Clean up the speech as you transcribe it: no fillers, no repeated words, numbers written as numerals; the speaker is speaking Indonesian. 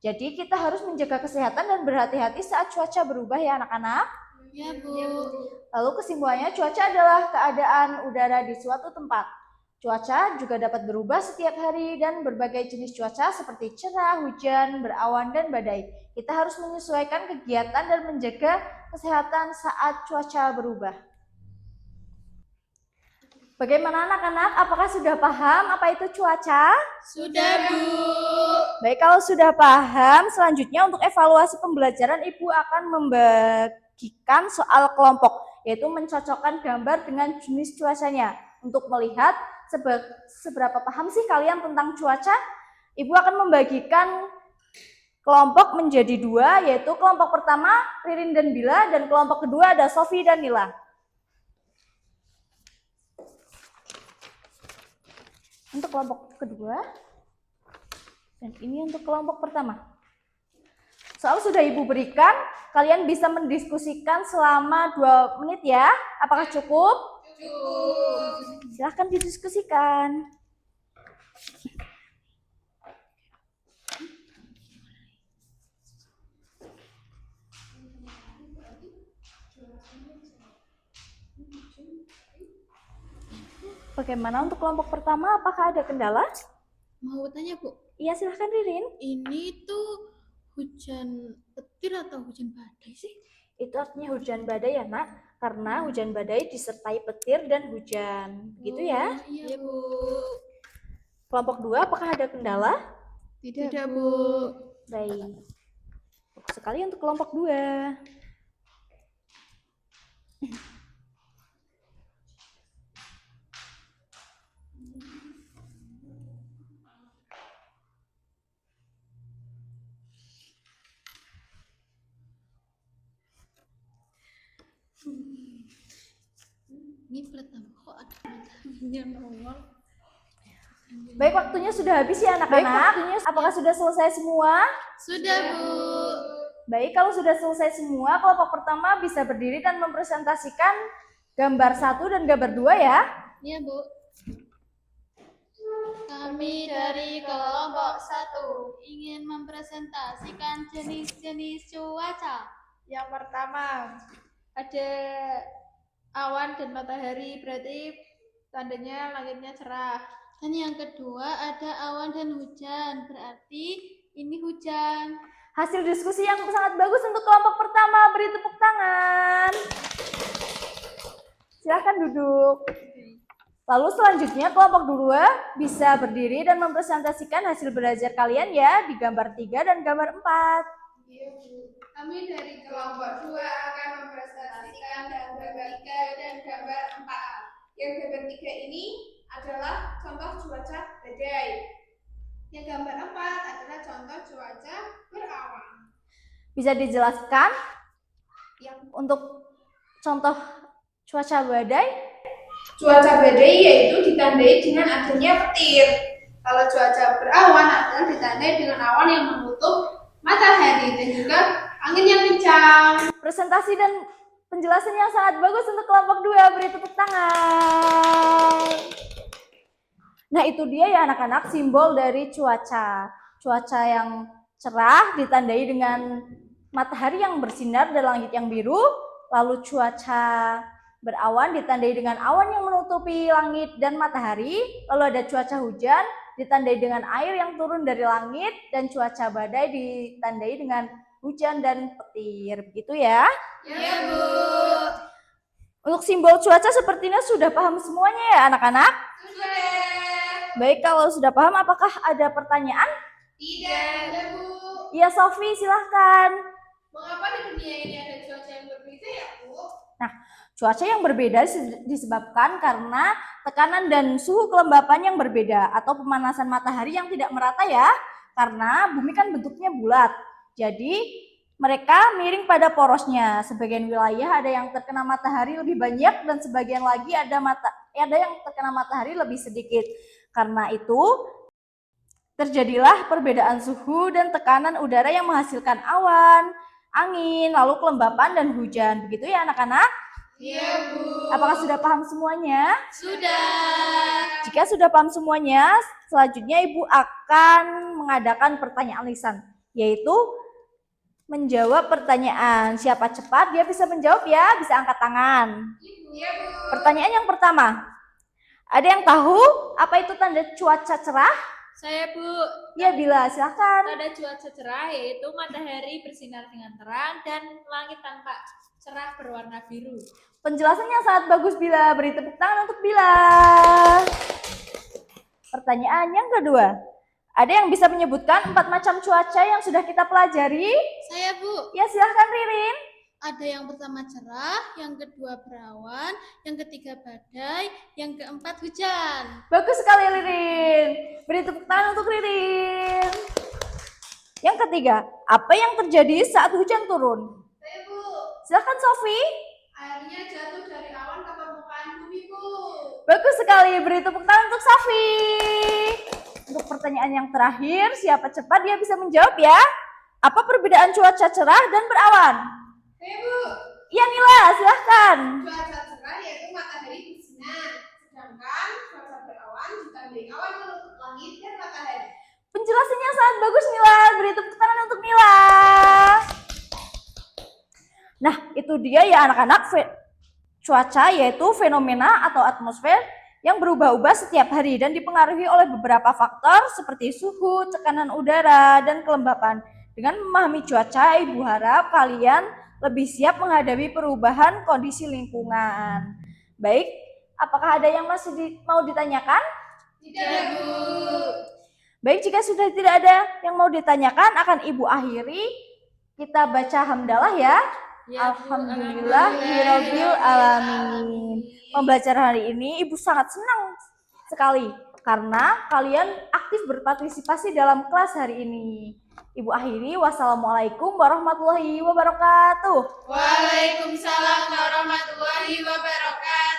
Jadi kita harus menjaga kesehatan dan berhati-hati saat cuaca berubah ya anak-anak. Ya, Bu. Lalu kesimpulannya, cuaca adalah keadaan udara di suatu tempat. Cuaca juga dapat berubah setiap hari dan berbagai jenis cuaca seperti cerah, hujan, berawan, dan badai. Kita harus menyesuaikan kegiatan dan menjaga kesehatan saat cuaca berubah. Bagaimana anak-anak? Apakah sudah paham apa itu cuaca? Sudah, Bu. Baik, kalau sudah paham, selanjutnya untuk evaluasi pembelajaran Ibu akan membagikan soal kelompok, yaitu mencocokkan gambar dengan jenis cuacanya. Untuk melihat seberapa paham sih kalian tentang cuaca, Ibu akan membagikan kelompok menjadi dua, yaitu kelompok pertama Ririn dan Bila, dan kelompok kedua ada Sofi dan Nila. Untuk kelompok kedua, dan ini untuk kelompok pertama. Soal sudah Ibu berikan, kalian bisa mendiskusikan selama 2 menit ya. Apakah cukup? Cukup. Silahkan didiskusikan. Bagaimana untuk kelompok pertama? Apakah ada kendala? Mau tanya, Bu. Iya, silahkan Ririn. Ini tuh hujan petir atau hujan badai sih? Itu artinya hujan badai ya, Nak. Karena hujan badai disertai petir dan hujan. Begitu ya? Iya, Bu. Kelompok 2, apakah ada kendala? Tidak, Bu. Baik. Fokus sekali untuk kelompok 2. Ini pertama kok ada mataharinya nongol. Baik, waktunya sudah habis ya anak-anak. Apakah sudah selesai semua? Sudah, Bu. Baik, kalau sudah selesai semua, kelompok pertama bisa berdiri dan mempresentasikan gambar 1 dan gambar 2 ya. Iya, Bu. Kami dari kelompok 1 ingin mempresentasikan jenis-jenis cuaca. Yang pertama ada awan dan matahari, berarti tandanya langitnya cerah. Dan yang kedua ada awan dan hujan, berarti ini hujan. Hasil diskusi yang sangat bagus untuk kelompok pertama, beri tepuk tangan. Silahkan duduk. Lalu selanjutnya kelompok 2 bisa berdiri dan mempresentasikan hasil belajar kalian ya di gambar 3 dan gambar 4. Iya, Bu. Kami dari kelompok 2 akan mempresentasikan gambar 3 dan gambar 4. Yang gambar 3 ini adalah contoh cuaca badai. Yang gambar 4 adalah contoh cuaca berawan. Bisa dijelaskan Yang untuk contoh cuaca badai? cuaca badai yaitu ditandai dengan adanya petir. Kalau cuaca berawan adalah ditandai dengan awan yang menutup matahari dan juga angin yang kencang. Presentasi dan penjelasan yang sangat bagus untuk kelompok 2, beri tepuk tangan. Nah, itu dia ya anak-anak simbol dari cuaca. Cuaca yang cerah ditandai dengan matahari yang bersinar dan langit yang biru, lalu cuaca berawan ditandai dengan awan yang menutupi langit dan matahari, lalu ada cuaca hujan ditandai dengan air yang turun dari langit, dan cuaca badai ditandai dengan hujan dan petir. Begitu ya? Ya, Bu. Untuk simbol cuaca sepertinya sudah paham semuanya ya anak-anak? Sudah. Baik, kalau sudah paham apakah ada pertanyaan? Tidak ada, Bu. Ya, Sofi, silahkan. Mengapa di dunia ini ada cuaca yang berbeda ya, Bu? Cuaca yang berbeda disebabkan karena tekanan dan suhu kelembapan yang berbeda atau pemanasan matahari yang tidak merata ya. Karena bumi kan bentuknya bulat. Jadi mereka miring pada porosnya. Sebagian wilayah ada yang terkena matahari lebih banyak dan sebagian lagi ada yang terkena matahari lebih sedikit. Karena itu terjadilah perbedaan suhu dan tekanan udara yang menghasilkan awan, angin, lalu kelembapan dan hujan. Begitu ya anak-anak? Iya, Bu. Apakah sudah paham semuanya? Sudah. Jika sudah paham semuanya, selanjutnya Ibu akan mengadakan pertanyaan lisan. yaitu menjawab pertanyaan. Siapa cepat dia bisa menjawab ya, bisa angkat tangan. Iya, Bu. Pertanyaan yang pertama, ada yang tahu apa itu tanda cuaca cerah? Saya, Bu. Ya, Bila, silakan. Tanda cuaca cerah yaitu matahari bersinar dengan terang dan langit tampak cerah berwarna biru. Penjelasannya sangat bagus, Bila. Beri tepuk tangan untuk Bila. Pertanyaan yang kedua, ada yang bisa menyebutkan 4 macam cuaca yang sudah kita pelajari? Saya, Bu. Ya, silahkan Ririn. Ada yang pertama cerah, yang kedua berawan, yang ketiga badai, yang keempat hujan. Bagus sekali Ririn. Beri tepuk tangan untuk Ririn. Yang ketiga, apa yang terjadi saat hujan turun? Saya, Bu. Silahkan Sofi. Airnya jatuh dari awan ke permukaan bumi, Bu. Bagus sekali. Beri tepuk tangan untuk Sofi. Untuk pertanyaan yang terakhir, siapa cepat dia bisa menjawab ya. Apa perbedaan cuaca cerah dan berawan? Saya, Bu. Ya Nila, silahkan. Cuaca cerah yaitu matahari bersinar, sedangkan cuaca berawan ditandai awan menutup langit dan matahari. Penjelasannya sangat bagus Nila. Beri tepuk tangan untuk Nila. Nah, itu dia ya anak-anak. Cuaca yaitu fenomena atau atmosfer yang berubah-ubah setiap hari dan dipengaruhi oleh beberapa faktor seperti suhu, tekanan udara, dan kelembapan. Dengan memahami cuaca, Ibu harap kalian lebih siap menghadapi perubahan kondisi lingkungan. Baik, apakah ada yang masih mau ditanyakan? Tidak, Bu. Baik, jika sudah tidak ada yang mau ditanyakan, akan Ibu akhiri. Kita baca hamdalah ya. Ya, Bu. Alhamdulillahirabbil alamin. Pembelajaran hari ini Ibu sangat senang sekali karena kalian aktif berpartisipasi dalam kelas hari ini. Ibu akhiri, wassalamualaikum warahmatullahi wabarakatuh. Waalaikumsalam warahmatullahi wabarakatuh.